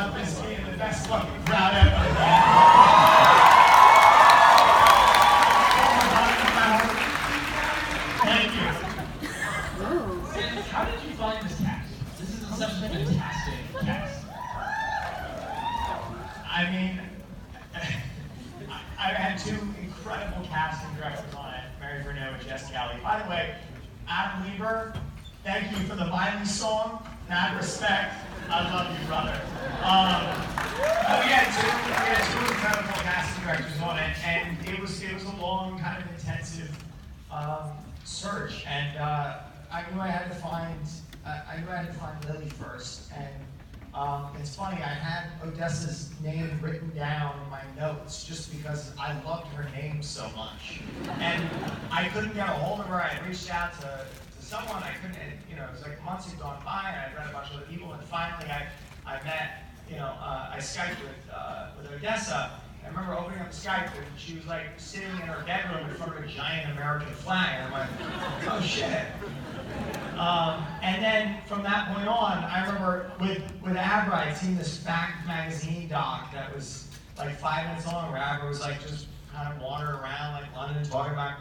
up as being the best fucking crowd ever. Thank you. Sam, how did you find this cast? This is such a fantastic cast. I mean, I've had two incredible casting directors on it, Mary Bruneau and Jess Kelly. By the way, Adam Lieber, thank you for the Miley song. Mad respect. I love you, brother. But we had two incredible casting directors on it, and it was a long, kind of intensive search. And I knew I had to find Lily first. And it's funny, I had Odessa's name written down in my notes just because I loved her name so much. And I couldn't get a hold of her. I reached out to someone. I couldn't, it was like months had gone by, and I'd read a bunch of other people, and finally I met, I Skyped with Odessa. I remember opening up Skype, and she was like sitting in her bedroom in front of a giant American flag, and I'm like, oh shit. And then from that point on, I remember with Abra, I'd seen this Fact magazine doc that was like 5 minutes long, where Abra was like just kind of wandering around like London, talking about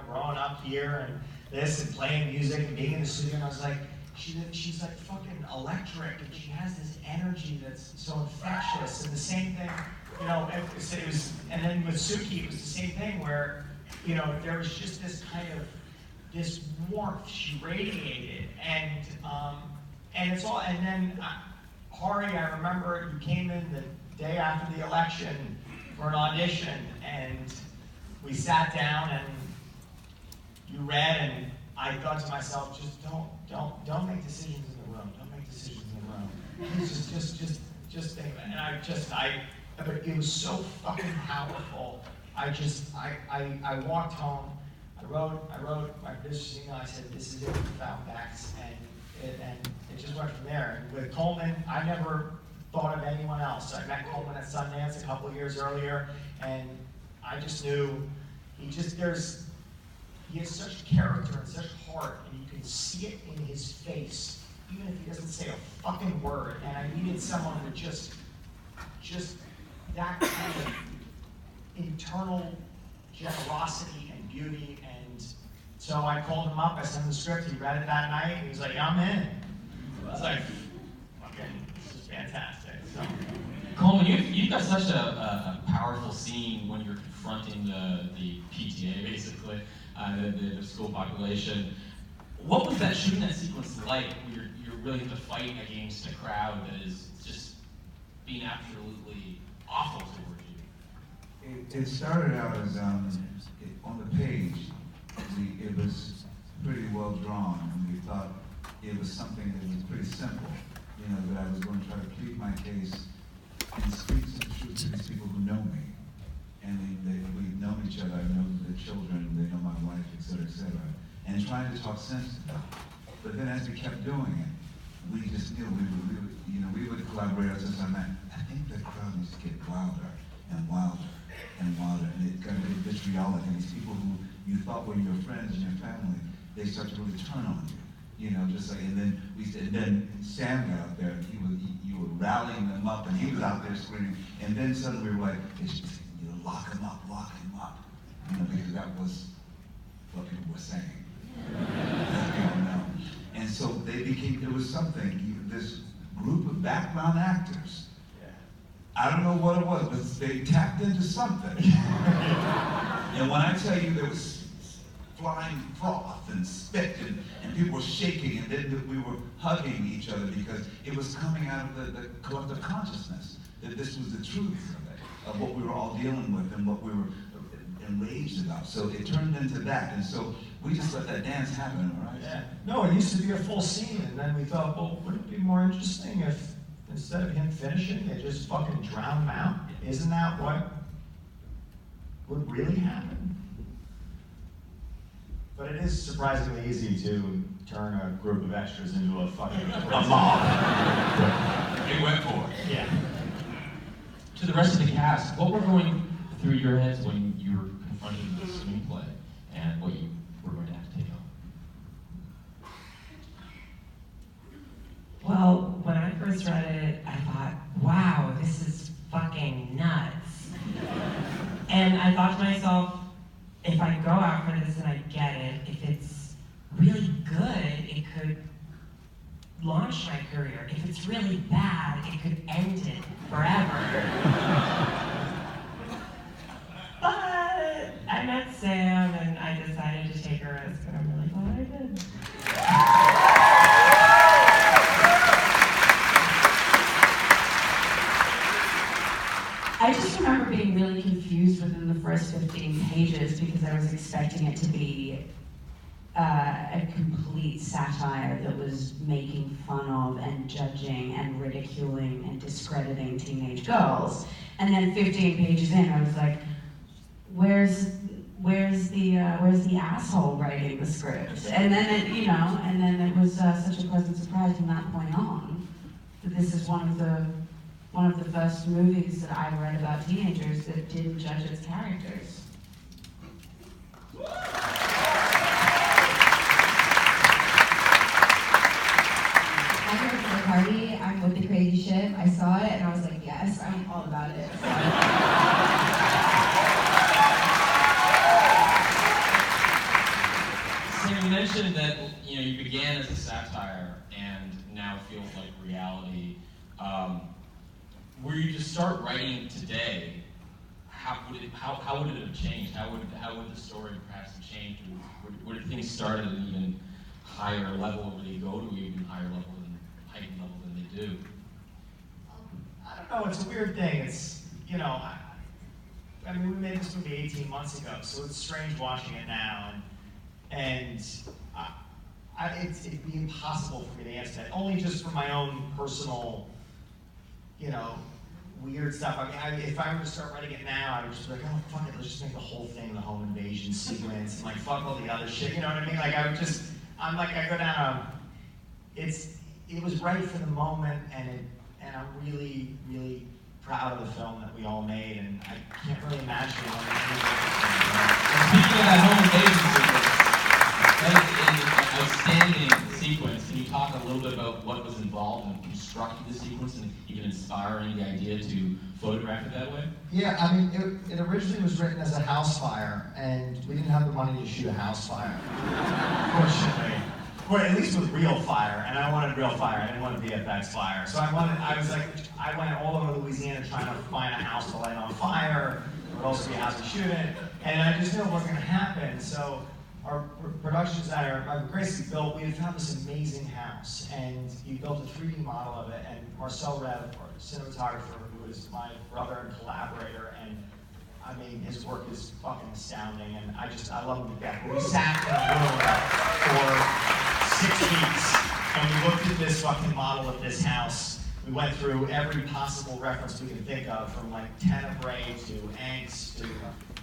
growing up here and this and playing music and being in the studio. And I was like, she's like fucking electric, and she has this energy that's so infectious. And the same thing, it was, and then with Suki, it was the same thing where, there was just this kind of this warmth she radiated, and it's all. And then Hari, I remember you came in the day after the election for an audition, and we sat down and you read, and I thought to myself, just don't make decisions in the room. Don't make decisions in the room. Please just think of it. And but it was so fucking powerful. I walked home. I wrote my producer's email. I said, this is it, we found Bex, and it just went from there. And with Colman, I never thought of anyone else. I met Colman at Sundance a couple of years earlier, and I just knew he has such character and such heart, and you can see it in his face, even if he doesn't say a fucking word. And I needed someone with just that kind of internal generosity and beauty. And so I called him up, I sent him the script, he read it that night, and he was like, yeah, I'm in. I was like, fucking, this is fantastic. So. Colman, you've got such a powerful scene when you're confronting the PTA, basically, the school population. What was that shooting that sequence like? You're really have to fight against a crowd that is just being absolutely awful towards you. It started out as on the page. It was pretty well drawn, and we thought it was something that was pretty simple. That I was going to try to plead my case and speak some truth to these people who know me. And we've known each other, I know the children, they know my wife, et cetera, and trying to talk sense to them. But then as we kept doing it, we just knew we would collaborate as a man. I think the crowd needs to get wilder and wilder and wilder, and it got a bit vitriolic, and these people who you thought were your friends and your family, they start to really turn on you. Just like, and then Sam got up there, and you were rallying them up, and he was out there screaming, and then suddenly we were like, it's just, lock him up, because that was what people were saying. And so it was something, this group of background actors, I don't know what it was, but they tapped into something. And when I tell you there was flying froth and spit, and people were shaking, and then we were hugging each other because it was coming out of the collective consciousness that this was the truth of what we were all dealing with and what we were enraged about. So it turned into that, and so we just let that dance happen, right? Yeah. No, it used to be a full scene, and then we thought, well, would it be more interesting if instead of him finishing, they just fucking drown him out? Isn't that what would really happen? But it is surprisingly easy to turn a group of extras into a fucking mob. They went for it. Yeah. To the rest of the cast, what were going through your heads when you were confronting the screenplay and what you were going to have to take on? Well, when I first read it, I thought, wow, And I thought to myself, if I go out for this and I get it, if it's really good, it could launch my career. If it's really bad, it could end it forever. But I met Sam and I decided to take a risk, and I'm really glad I did. I just remember being really confused within the first 15 pages because I was expecting it to be a complete satire that was making fun of and judging and ridiculing and discrediting teenage girls. And then 15 pages in, I was like, where's the asshole writing the script? And then it was such a pleasant surprise from that point on that this is one of the first movies that I read about teenagers that didn't judge its characters. I'm here for the party. I'm with the crazy shit. I saw it and I was like, yes, I'm all about it. Sam, you mentioned that you began as a satire and now it feels like reality. Were you to start writing today, how would it have changed? How would the story perhaps have changed? Would things start at an even higher level, or would they go to an even higher level heightened level than they do? I don't know, it's a weird thing. It's, I mean, we made this movie 18 months ago, so it's strange watching it now. And it'd be impossible for me to answer that, only just for my own personal, weird stuff. I mean, if I were to start writing it now, I would just be like, oh, fuck it, let's just make the whole thing the home invasion sequence, and like, fuck all the other shit, you know what I mean? Like, I go down it was right for the moment, and I'm really, really proud of the film that we all made, and I can't really imagine it. Speaking of that home invasion sequence, that is an outstanding sequence. Can you talk a little bit about what was involved in constructing the sequence and even inspiring the idea to photograph it that way? Yeah, I mean, it originally was written as a house fire, and we didn't have the money to shoot a house fire, fortunately. Or at least with real fire, and I wanted real fire. I didn't want a VFX fire. So I went all over Louisiana trying to find a house to light on fire. There would also be a house to shoot it, and I just knew it wasn't going to happen. So our production designer, Gracie, built. We had found this amazing house, and he built a 3D model of it. And Marcel Rev, our cinematographer, who is my brother and collaborator, and I mean, his work is fucking astounding, and I love him to death. We sat in a room for 6 weeks, and we looked at this fucking model of this house. We went through every possible reference we could think of, from like Tenebrae to Angst to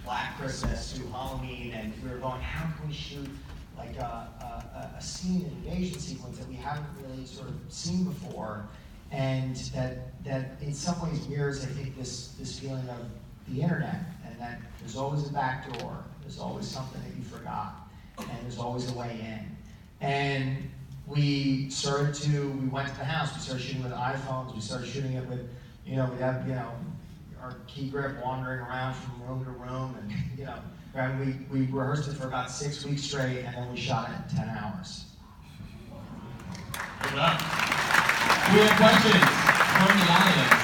Black Christmas to Halloween, and we were going, how can we shoot like a scene, an invasion sequence that we haven't really sort of seen before, and that in some ways mirrors, I think, this feeling of the internet, and that there's always a back door, there's always something that you forgot, and there's always a way in. And we went to the house, we started shooting with iPhones, we started shooting it with, we have, our key grip wandering around from room to room, and, and we rehearsed it for about 6 weeks straight, and then we shot it in 10 hours. Good luck. We have questions from the audience.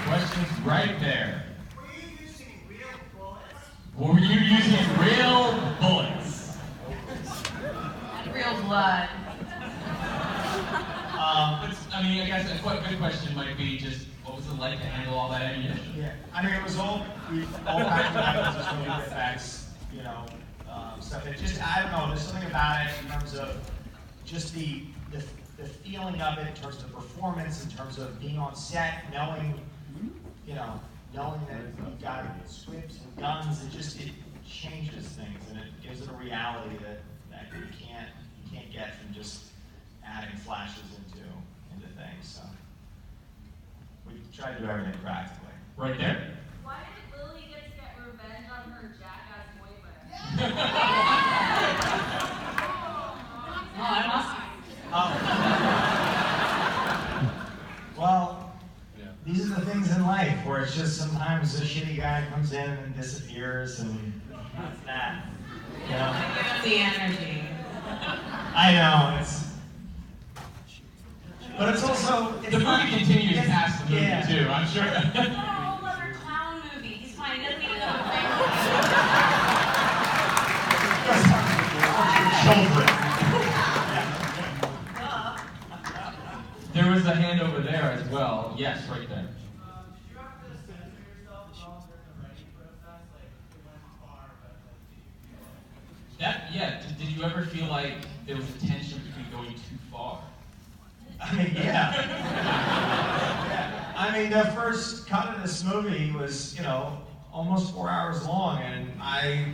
Questions right there. Were you using real bullets? Were you using real bullets? Real blood. I mean, I guess a quite good question might be just, what was it like to handle all that ammunition? Yeah, I mean, it was all practical items, just really effects, stuff. It just, I don't know, there's something about it in terms of just the feeling of it, in terms of the performance, in terms of being on set, knowing that you've got squibs and guns, it changes things, and it gives it a reality that you can't get from just adding flashes into things. So we try to do everything practically. Right there. Why did Lily get revenge on her jackass boyfriend? Well, these are the things in life. life, where it's just sometimes a shitty guy comes in and disappears, and that's that. You know? The energy. I know, but it's also... It's The movie continues past the movie, yeah. too, I'm sure. It's not a whole other clown movie. He's fine. He doesn't even know the Children. There was a hand over there as well. Yes, right there. Did you have to censor yourself at all during the writing process? Like, it went far, but Did you ever feel like there was a tension between going too far? I mean, yeah. I mean, the first cut of this movie was, almost 4 hours long, and I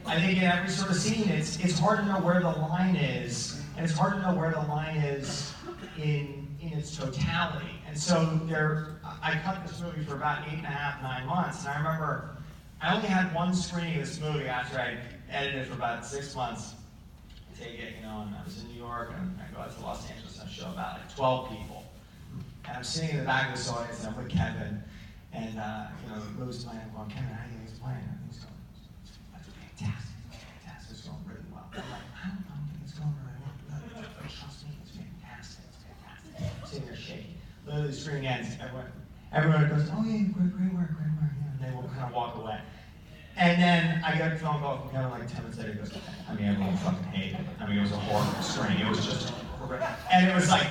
think in every sort of scene, it's hard to know where the line is, and it's hard to know where the line is in its totality. And so I cut this movie for about 8.5, 9 months, and I remember I only had one screening of this movie after I edited it for about 6 months. Take it, and I was in New York, and I go out to Los Angeles, and I show about like 12 people. And I'm sitting in the back of this audience, and I'm with Kevin, and Lou's playing, I'm going, Kevin, how do you think he's playing? And he's going, that's fantastic, it's going really well. I'm like, I don't think it's going really well. But trust me, it's fantastic. I'm sitting there shaking. Literally, the screening ends, everyone goes, oh yeah, great work, and they will kind of walk away. And then I got a phone call from Kevin like 10 minutes later. He goes, everyone fucking hated it. It was a horrible screen. It was just horrific. And it was like,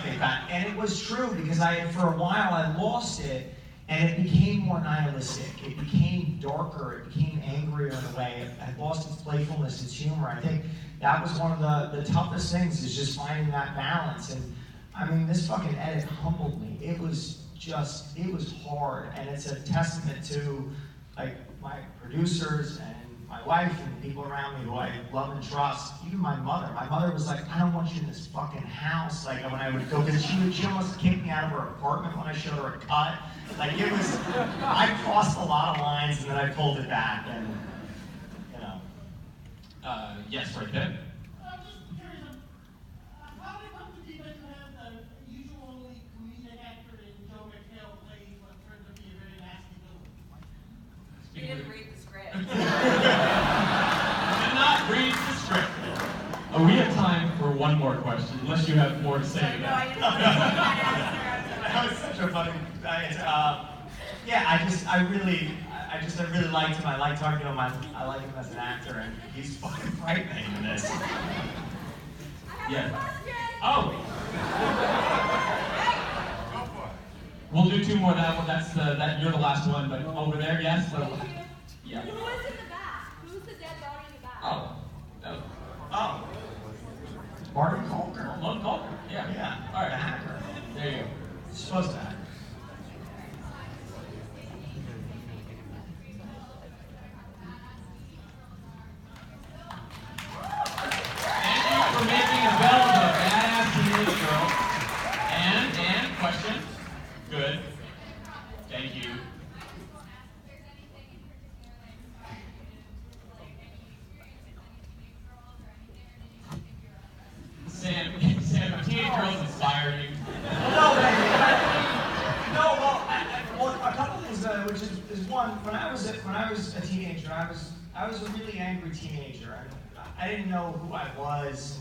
and it was true because for a while I lost it, and it became more nihilistic. It became darker. It became angrier in a way. It had lost its playfulness, its humor. I think that was one of the toughest things, is just finding that balance. And this fucking edit humbled me. It was hard, and it's a testament to my producers and my wife and the people around me who I love and trust. Even my mother. My mother was like, I don't want you in this fucking house. Like, when I would go, because she almost kicked me out of her apartment when I showed her a cut. I crossed a lot of lines, and then I pulled it back, and, Yes, right there. just curious, how did it come to be that you have the usually comedic actor in Joe McHale play what turns out to be a very nasty villain? We didn't read the script. Did not read the script. We have time for one more question, unless you have more to say. No, I didn't want to That was such a funny thing. I really liked him. I liked talking to him. I like him as an actor, and he's fucking frightening in this. Yeah. Oh. We'll do two more. You're the last one, but over there, yes. Yeah. Who was in the back? Who's the dead body in the back? Oh. Martin Colker. Lone Colker. Yeah. Yeah. All right. The hacker. There you go. Supposed to hack. Thank you for making a bell of a badass teenage girl. And question. Good. Thank you. Sam, a teenage girls inspire you. A couple things, which is one. When I was a teenager, I was a really angry teenager. I didn't know who I was.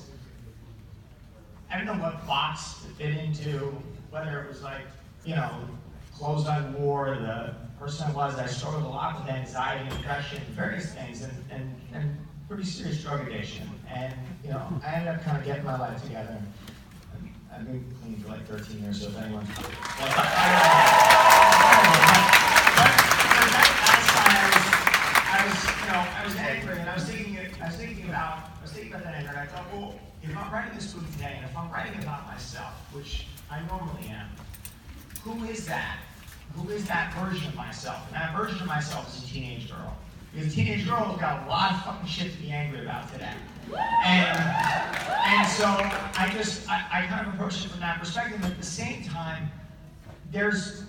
I didn't know what box to fit into. Whether it was clothes I wore, the person I was. I struggled a lot with anxiety, depression, various things, and pretty serious drug addiction. And I ended up kind of getting my life together. I've been clean for like 13 years, so if anyone's I was angry, and I was thinking about that anger, and I thought, well, if I'm writing this movie today, and if I'm writing about myself, which I normally am, who is that? Who is that version of myself? And that version of myself is a teenage girl. Because a teenage girl has got a lot of fucking shit to be angry about today. And so I kind of approached it from that perspective. But at the same time, there's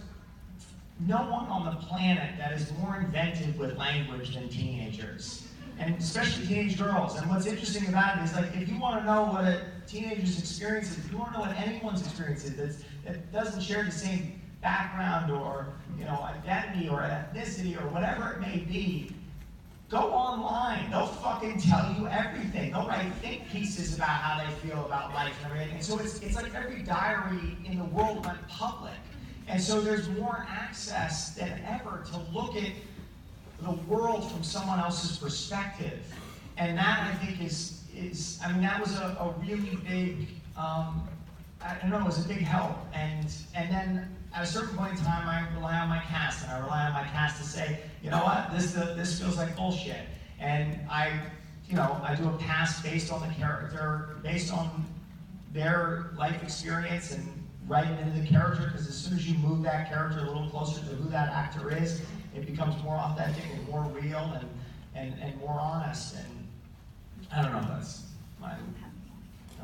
no one on the planet that is more inventive with language than teenagers, and especially teenage girls. And what's interesting about it is, if you want to know what a teenager's experience is, if you want to know what anyone's experience is that doesn't share the same background or identity or ethnicity or whatever it may be, go online. They'll fucking tell you everything. They'll write think pieces about how they feel about life and everything. And so it's like every diary in the world went public. And so there's more access than ever to look at the world from someone else's perspective. And that, I think, that was a really big, it was a big help. And then at a certain point in time, I rely on my cast, and I rely on my cast to say, you know what, this feels like bullshit. And I do a cast based on the character, based on their life experience, and write it into the character, because as soon as you move that character a little closer to who that actor is, it becomes more authentic and more real and more honest. And I don't know, that's my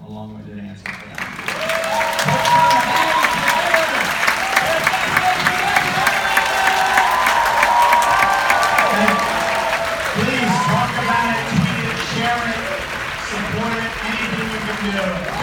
long-winded answer for that. Please talk about it, tweet it, share it, support it, anything you can do.